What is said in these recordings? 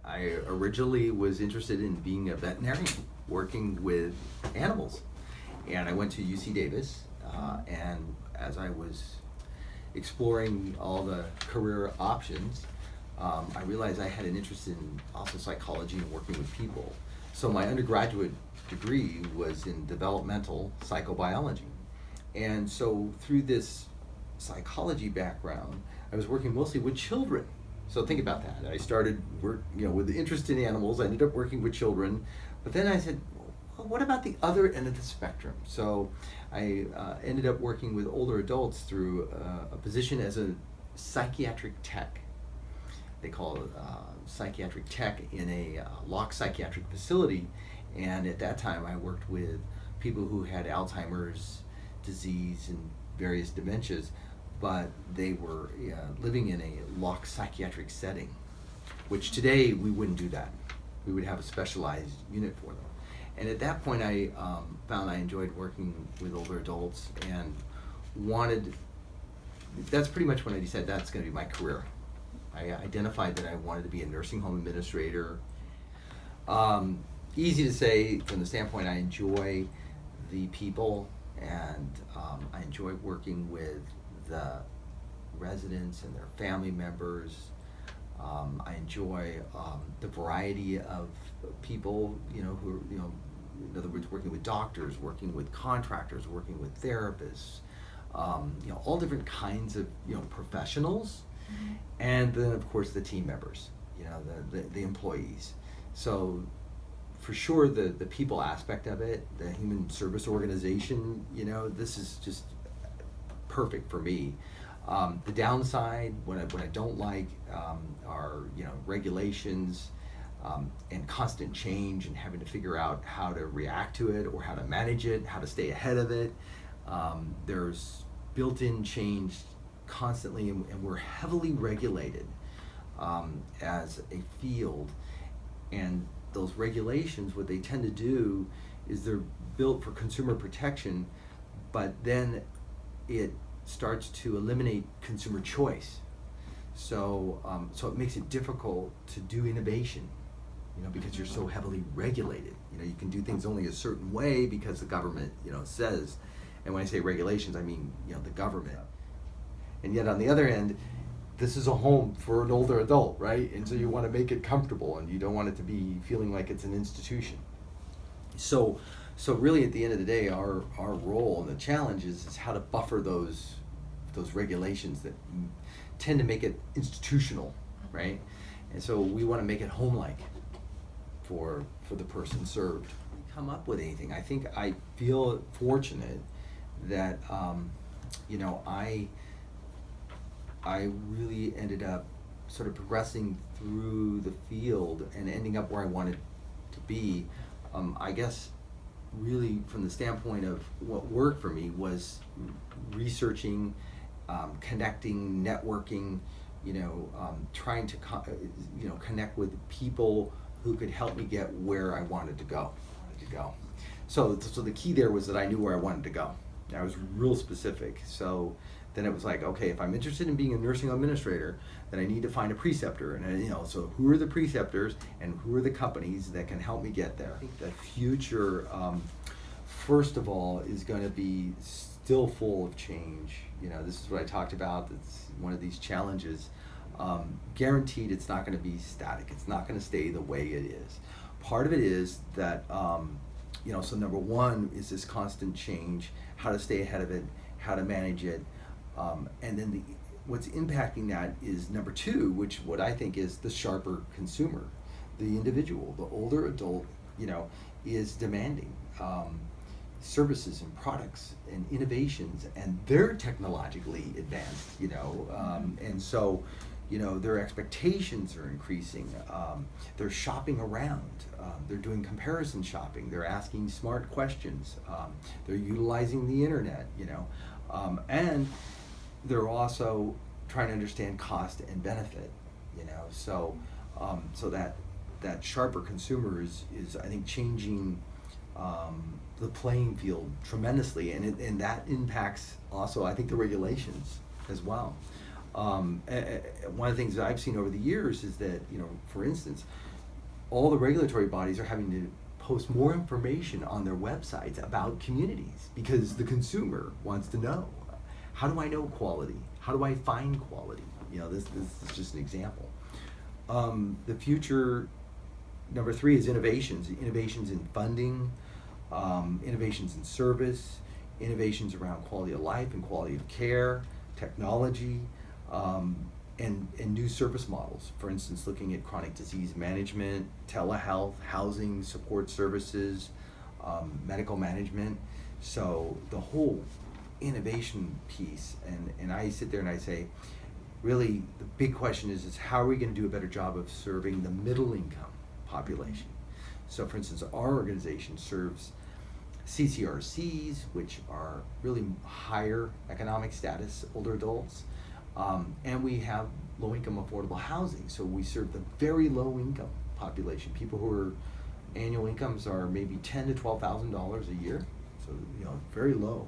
I originally was interested in being a veterinarian, working with animals. And I went to UC Davis, and as I was exploring all the career options, I realized I had an interest in also psychology and working with people. So my undergraduate degree was in developmental psychobiology. And so through this psychology background, I was working mostly with children. So think about that. I started with the interest in animals. I ended up working with children, but then I said, well, what about the other end of the spectrum? So I ended up working with older adults through a position as a psychiatric tech. They call it psychiatric tech in a locked psychiatric facility. And at that time, I worked with people who had Alzheimer's disease and various dementias, but they were living in a locked psychiatric setting, which today we wouldn't do that. We would have a specialized unit for them. And at that point, I found I enjoyed working with older adults and that's pretty much when I decided that's going to be my career. I identified that I wanted to be a nursing home administrator. Easy to say from the standpoint I enjoy the people, and I enjoy working with the residents and their family members. I enjoy the variety of people, who in other words, working with doctors, working with contractors, working with therapists, all different kinds of professionals. Mm-hmm. And then of course the team members, the employees. So for sure the people aspect of it, the human service organization, this is just perfect for me. The downside, what I don't like, are regulations and constant change and having to figure out how to react to it or how to manage it, how to stay ahead of it. There's built-in change constantly, and we're heavily regulated as a field. And those regulations, what they tend to do is they're built for consumer protection, but then it starts to eliminate consumer choice. So it makes it difficult to do innovation, because you're so heavily regulated. You can do things only a certain way because the government, says. And when I say regulations, I mean, the government. And yet on the other end, this is a home for an older adult, right? And so you want to make it comfortable, and you don't want it to be feeling like it's an institution. So really at the end of the day, our role and the challenge is how to buffer those regulations that tend to make it institutional, right? And so we want to make it home-like for the person served. Come up with anything. I think I feel fortunate that I really ended up sort of progressing through the field and ending up where I wanted to be. I guess really from the standpoint of what worked for me was researching, connecting, networking, trying to connect with people who could help me get where I wanted to go. So the key there was that I knew where I wanted to go. I was real specific. So then it was like, okay, if I'm interested in being a nursing home administrator, then I need to find a preceptor. And so who are the preceptors and who are the companies that can help me get there? I think the future, first of all, is going to be still full of change. This is what I talked about. It's one of these challenges. Guaranteed it's not going to be static. It's not going to stay the way it is. Part of it is that, so number one is this constant change, how to stay ahead of it, how to manage it. And then what's impacting that is number two, which what I think is the sharper consumer, the individual, the older adult, is demanding services and products and innovations, and they're technologically advanced, and so, their expectations are increasing. They're shopping around. They're doing comparison shopping. They're asking smart questions. They're utilizing the internet, and they're also trying to understand cost and benefit, so that sharper consumer is I think changing the playing field tremendously, and that impacts also I think the regulations as well. One of the things that I've seen over the years is that for instance, all the regulatory bodies are having to post more information on their websites about communities because the consumer wants to know, how do I know quality? How do I find quality? This is just an example. The future, number 3, is innovations. Innovations in funding, innovations in service, innovations around quality of life and quality of care, technology, and new service models. For instance, looking at chronic disease management, telehealth, housing, support services, medical management. So the whole innovation piece, and I sit there and I say, really the big question is how are we going to do a better job of serving the middle income population? So for instance, our organization serves CCRCs, which are really higher economic status older adults, and we have low income affordable housing. So we serve the very low income population, people who are annual incomes are maybe $10,000 to $12,000 a year, so very low.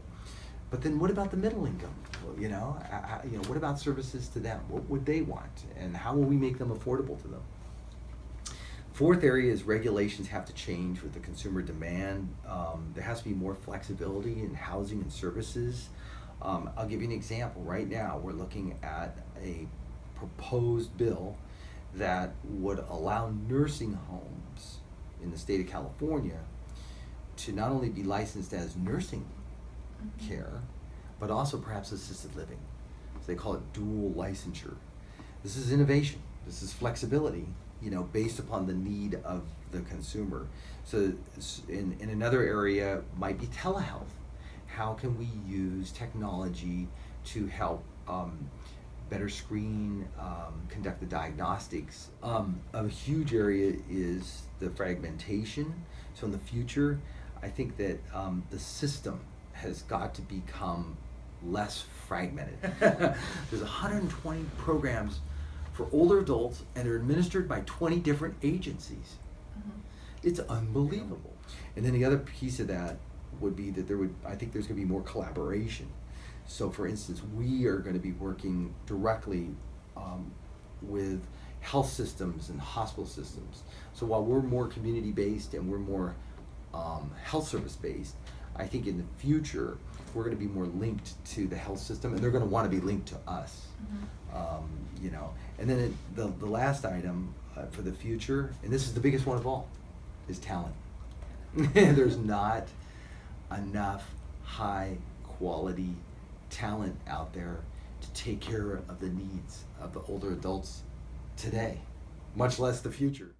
But then what about the middle income? What about services to them? What would they want, and how will we make them affordable to them? 4th area is regulations have to change with the consumer demand. There has to be more flexibility in housing and services. I'll give you an example. Right now, we're looking at a proposed bill that would allow nursing homes in the state of California to not only be licensed as nursing care, but also perhaps assisted living. So they call it dual licensure. This is innovation. This is flexibility, based upon the need of the consumer. So in another area might be telehealth. How can we use technology to help better screen, conduct the diagnostics? A huge area is the fragmentation. So in the future, I think that the system has got to become less fragmented. There's 120 programs for older adults, and they're administered by 20 different agencies. It's unbelievable. And then the other piece of that would be that I think there's going to be more collaboration. So for instance, we are going to be working directly with health systems and hospital systems. So while we're more community-based and we're more health service-based, I think in the future, we're going to be more linked to the health system, and they're going to want to be linked to us. And then the last item for the future, and this is the biggest one of all, is talent. There's not enough high quality talent out there to take care of the needs of the older adults today, much less the future.